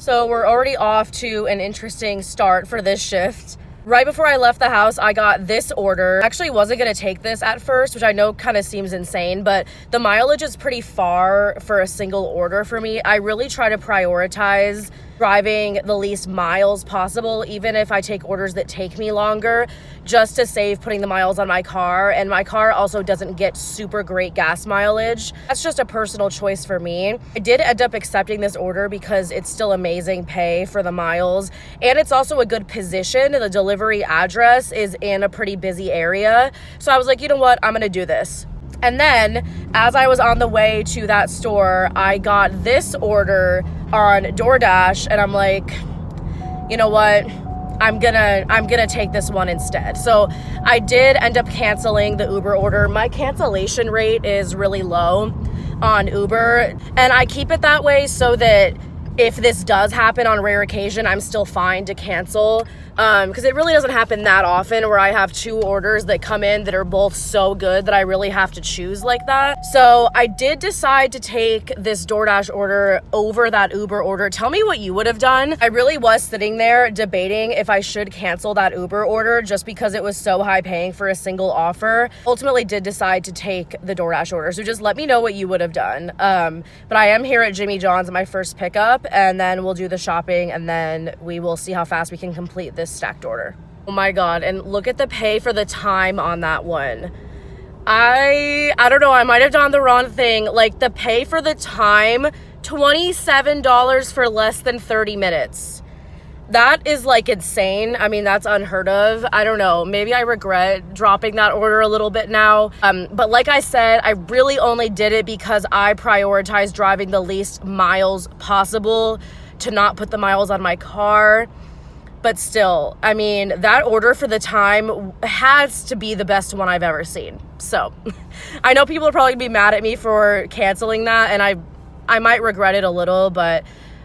So we're already off to an interesting start for this shift. Right before I left the house, I got this order. Actually wasn't gonna take this at first, which I know kind of seems insane, but the mileage is pretty far for a single order for me. I really try to prioritize driving the least miles possible, even if I take orders that take me longer, just to save putting the miles on my car. And my car also doesn't get super great gas mileage. That's just a personal choice for me. I did end up accepting this order because it's still amazing pay for the miles, and it's also a good position. The delivery address is in a pretty busy area. So I was like, you know what, I'm gonna do this. And then as I was on the way to that store, I got this order on DoorDash, and I'm like, you know what? I'm gonna take this one instead. So I did end up canceling the Uber order. My cancellation rate is really low on Uber, and I keep it that way so that if this does happen on rare occasion, I'm still fine to cancel, because it really doesn't happen that often where I have two orders that come in that are both so good that I really have to choose like that. So I did decide to take this DoorDash order over that Uber order. Tell me what you would have done. I really was sitting there debating if I should cancel that Uber order just because it was so high paying for a single offer. Ultimately did decide to take the DoorDash order. So just let me know what you would have done. But I am here at Jimmy John's at my first pickup, and then we'll do the shopping, and then we will see how fast we can complete this stacked order. Oh my God, and look at the pay for the time on that one. I don't know, I might have done the wrong thing. Like, the pay for the time, $27 for less than 30 minutes. That is like insane. I mean, that's unheard of. I don't know, maybe I regret dropping that order a little bit now. But like I said, I really only did it because I prioritized driving the least miles possible to not put the miles on my car. But still, I mean, that order for the time has to be the best one I've ever seen. So I know people are probably gonna be mad at me for canceling that, and I might regret it a little, but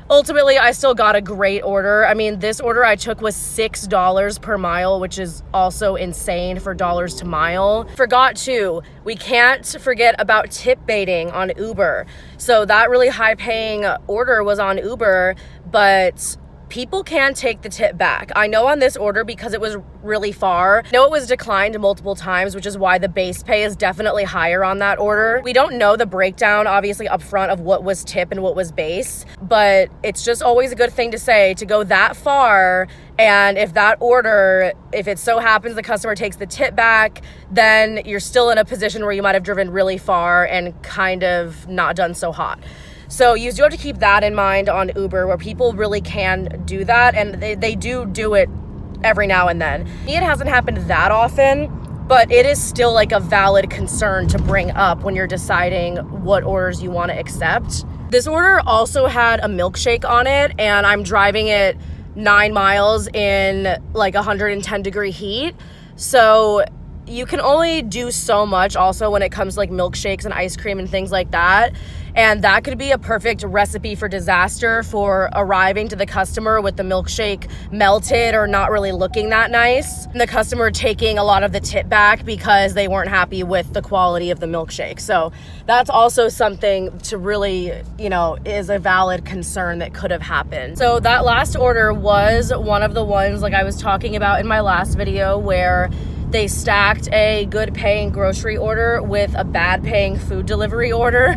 ultimately, I still got a great order. I mean, this order I took was $6 per mile, which is also insane for dollars to mile. Forgot too, we can't forget about tip baiting on Uber. So that really high paying order was on Uber, but people can take the tip back. I know on this order, because it was really far, I know it was declined multiple times, which is why the base pay is definitely higher on that order. We don't know the breakdown, obviously, up front of what was tip and what was base, but it's just always a good thing to say to go that far. And if that order, if it so happens the customer takes the tip back, then you're still in a position where you might have driven really far and kind of not done so hot. So you do have to keep that in mind on Uber, where people really can do that, and they do it every now and then. It hasn't happened that often, but it is still like a valid concern to bring up when you're deciding what orders you want to accept. This order also had a milkshake on it, and I'm driving it 9 miles in like 110 degree heat. So you can only do so much also when it comes to like milkshakes and ice cream and things like that. And that could be a perfect recipe for disaster for arriving to the customer with the milkshake melted or not really looking that nice, and the customer taking a lot of the tip back because they weren't happy with the quality of the milkshake. So that's also something to really, is a valid concern that could have happened. So that last order was one of the ones like I was talking about in my last video, where they stacked a good paying grocery order with a bad paying food delivery order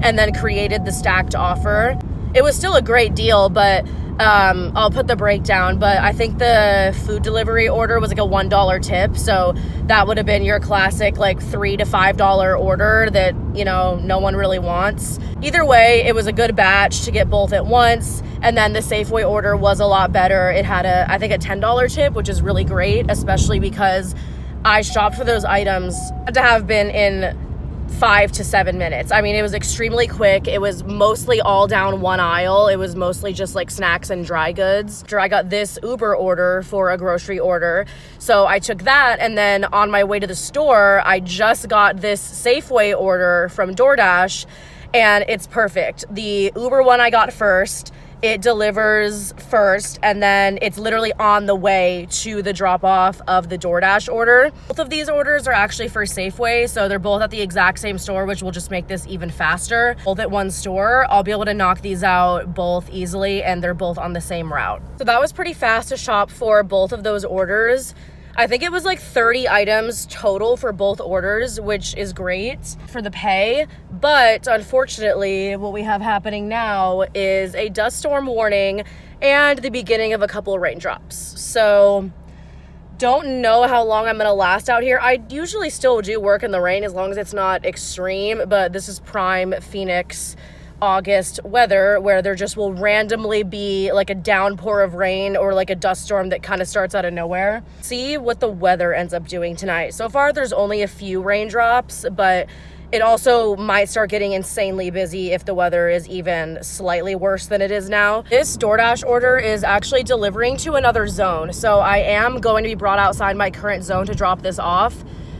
and then created the stacked offer. It was still a great deal, but I'll put the breakdown, but I think the food delivery order was like a $1 tip. So that would have been your classic like $3 to $5 order that, no one really wants. Either way, it was a good batch to get both at once. And then the Safeway order was a lot better. It had I think a $10 tip, which is really great, especially because I shopped for those items to have been in 5 to 7 minutes. I mean, it was extremely quick. It was mostly all down one aisle. It was mostly just like snacks and dry goods. After I got this Uber order for a grocery order, so I took that, and then on my way to the store, I just got this Safeway order from DoorDash, and it's perfect. The Uber one I got first, it delivers first, and then it's literally on the way to the drop off of the DoorDash order. Both of these orders are actually for Safeway, so they're both at the exact same store, which will just make this even faster. Both at one store. I'll be able to knock these out both easily, and they're both on the same route. So that was pretty fast to shop for both of those orders. I think it was like 30 items total for both orders, which is great for the pay. But unfortunately, what we have happening now is a dust storm warning and the beginning of a couple of raindrops. So don't know how long I'm gonna last out here. I usually still do work in the rain as long as it's not extreme, but this is prime Phoenix August weather where there just will randomly be like a downpour of rain or like a dust storm that kind of starts out of nowhere. See what the weather ends up doing tonight. So far there's only a few raindrops, but it also might start getting insanely busy if the weather is even slightly worse than it is now. This DoorDash order is actually delivering to another zone. So I am going to be brought outside my current zone to drop this off,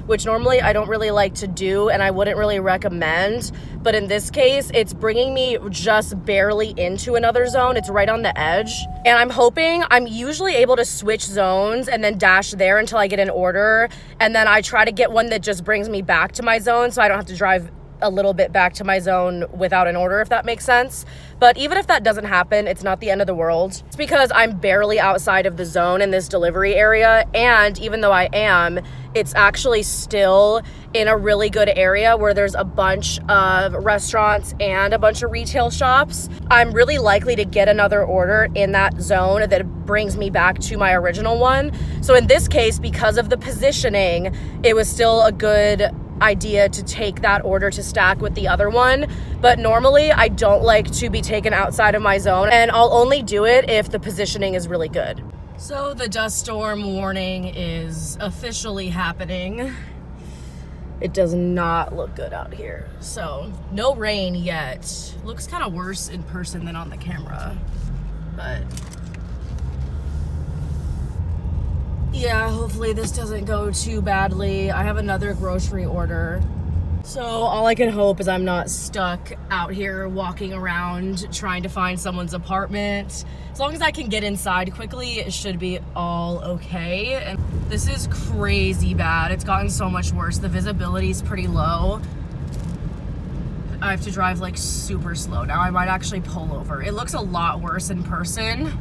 which normally I don't really like to do and I wouldn't really recommend. But in this case, it's bringing me just barely into another zone. It's right on the edge. And I'm usually able to switch zones and then dash there until I get an order. And then I try to get one that just brings me back to my zone so I don't have to drive a little bit back to my zone without an order, if that makes sense. But even if that doesn't happen, it's not the end of the world. It's because I'm barely outside of the zone in this delivery area. And even though I am, it's actually still in a really good area where there's a bunch of restaurants and a bunch of retail shops. I'm really likely to get another order in that zone that brings me back to my original one. So in this case, because of the positioning, it was still a good idea to take that order to stack with the other one. But normally I don't like to be taken outside of my zone, and I'll only do it if the positioning is really good. So the dust storm warning is officially happening. It does not look good out here. So no rain yet. Looks kind of worse in person than on the camera, but yeah, hopefully this doesn't go too badly. I have another grocery order. So all I can hope is I'm not stuck out here walking around trying to find someone's apartment. As long as I can get inside quickly, it should be all okay. And this is crazy bad. It's gotten so much worse. The visibility is pretty low. I have to drive like super slow now. I might actually pull over. It looks a lot worse in person,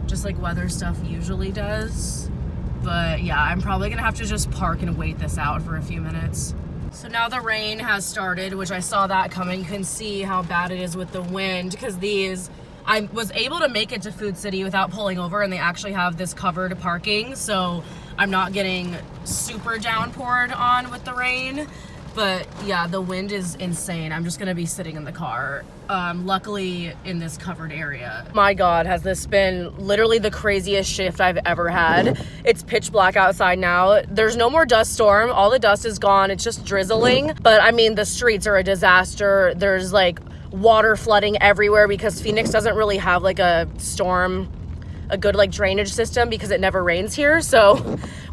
just like weather stuff usually does. But yeah, I'm probably gonna have to just park and wait this out for a few minutes. So now the rain has started, which I saw that coming. You can see how bad it is with the wind, because I was able to make it to Food City without pulling over, and they actually have this covered parking, so I'm not getting super downpoured on with the rain. But yeah, the wind is insane. I'm just gonna be sitting in the car, luckily in this covered area. My God, has this been literally the craziest shift I've ever had. It's pitch black outside now. There's no more dust storm. All the dust is gone. It's just drizzling. But I mean, the streets are a disaster. There's like water flooding everywhere because Phoenix doesn't really have like a good like drainage system because it never rains here. So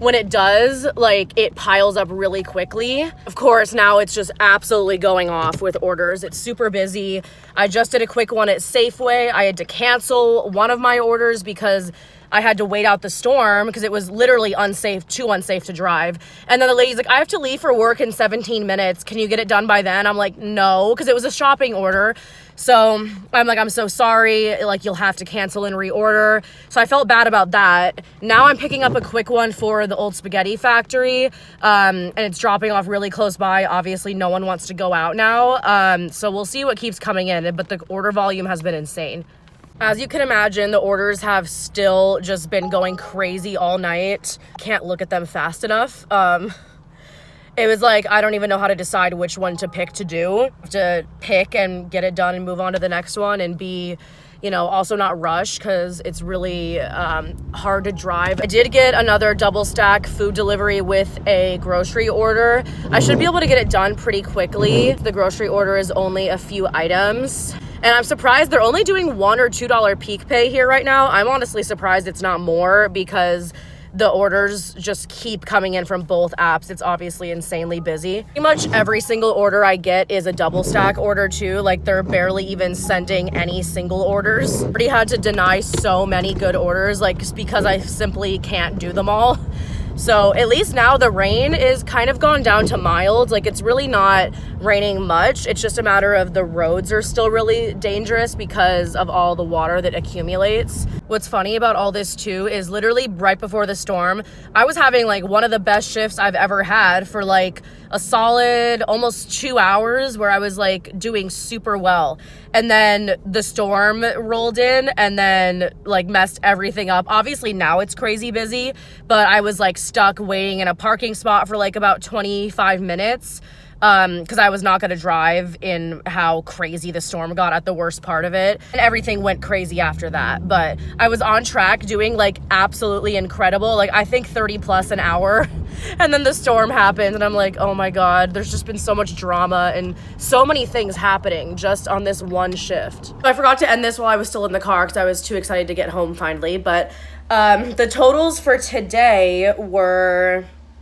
when it does, like, it piles up really quickly. Of course, now it's just absolutely going off with orders. It's super busy. I just did a quick one at Safeway. I had to cancel one of my orders because I had to wait out the storm because it was literally too unsafe to drive. And then the lady's like, I have to leave for work in 17 minutes. Can you get it done by then? I'm like, no, because it was a shopping order. So I'm like, I'm so sorry. Like, you'll have to cancel and reorder. So I felt bad about that. Now I'm picking up a quick one for the old spaghetti factory. And it's dropping off really close by. Obviously, no one wants to go out now. So we'll see what keeps coming in. But the order volume has been insane. As you can imagine, the orders have still just been going crazy all night. Can't look at them fast enough. It was like, I don't even know how to decide which one to pick to do. To pick and get it done and move on to the next one and be, also not rush because it's really hard to drive. I did get another double stack food delivery with a grocery order. I should be able to get it done pretty quickly. The grocery order is only a few items. And I'm surprised they're only doing $1 or $2 peak pay here right now. I'm honestly surprised it's not more because the orders just keep coming in from both apps. It's obviously insanely busy. Pretty much every single order I get is a double stack order too. Like they're barely even sending any single orders. Already had to deny so many good orders, like just because I simply can't do them all. So at least now the rain is kind of gone down to mild. Like it's really not raining much. It's just a matter of the roads are still really dangerous because of all the water that accumulates. What's funny about all this too is literally right before the storm, I was having like one of the best shifts I've ever had for like a solid almost 2 hours where I was like doing super well. And then the storm rolled in and then like messed everything up. Obviously now it's crazy busy, but I was like stuck waiting in a parking spot for like about 25 minutes because I was not going to drive in how crazy the storm got at the worst part of it. And everything went crazy after that. But I was on track doing like absolutely incredible. Like I think 30 plus an hour. And then the storm happened and I'm like, oh my God, there's just been so much drama and so many things happening just on this one shift. So I forgot to end this while I was still in the car because I was too excited to get home finally. But the totals for today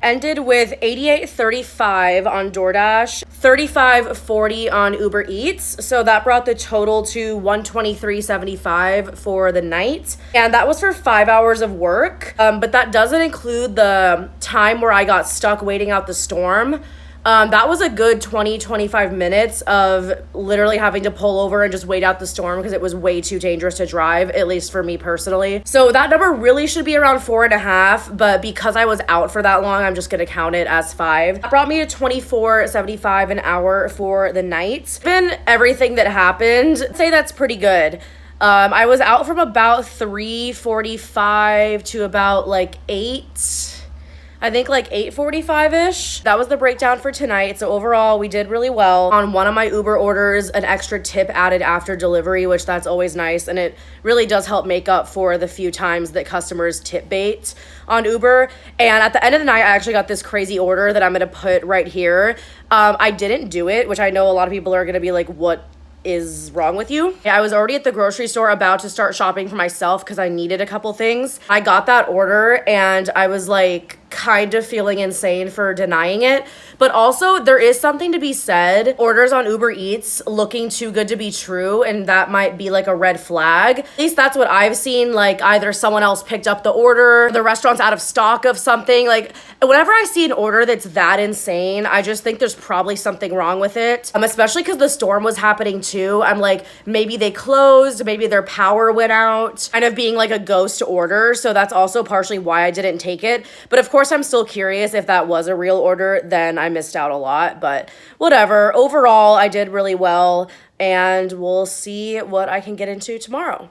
ended with $88.35 on DoorDash, $35.40 on Uber Eats. So that brought the total to $123.75 for the night. And that was for 5 hours of work. But that doesn't include the time where I got stuck waiting out the storm. That was a good 20-25 minutes of literally having to pull over and just wait out the storm because it was way too dangerous to drive, at least for me personally. So that number really should be around 4.5, but because I was out for that long, I'm just gonna count it as 5. That brought me to $24.75 an hour for the night. Given everything that happened, I'd say that's pretty good. I was out from about 3:45 to about like 8. I think like 8:45-ish. That was the breakdown for tonight. So overall, we did really well. On one of my Uber orders, an extra tip added after delivery, which that's always nice. And it really does help make up for the few times that customers tip bait on Uber. And at the end of the night, I actually got this crazy order that I'm gonna put right here. I didn't do it, which I know a lot of people are gonna be like, what is wrong with you? I was already at the grocery store about to start shopping for myself because I needed a couple things. I got that order and I was like kind of feeling insane for denying it. But also there is something to be said. Orders on Uber Eats looking too good to be true, and that might be like a red flag. At least that's what I've seen. Like either someone else picked up the order, the restaurant's out of stock of something. Like whenever I see an order that's that insane, I just think there's probably something wrong with it. Especially because the storm was happening too. I'm like, maybe they closed, maybe their power went out, kind of being like a ghost order. So that's also partially why I didn't take it. But of course, I'm still curious if that was a real order, then I missed out a lot, but whatever. Overall, I did really well, and we'll see what I can get into tomorrow.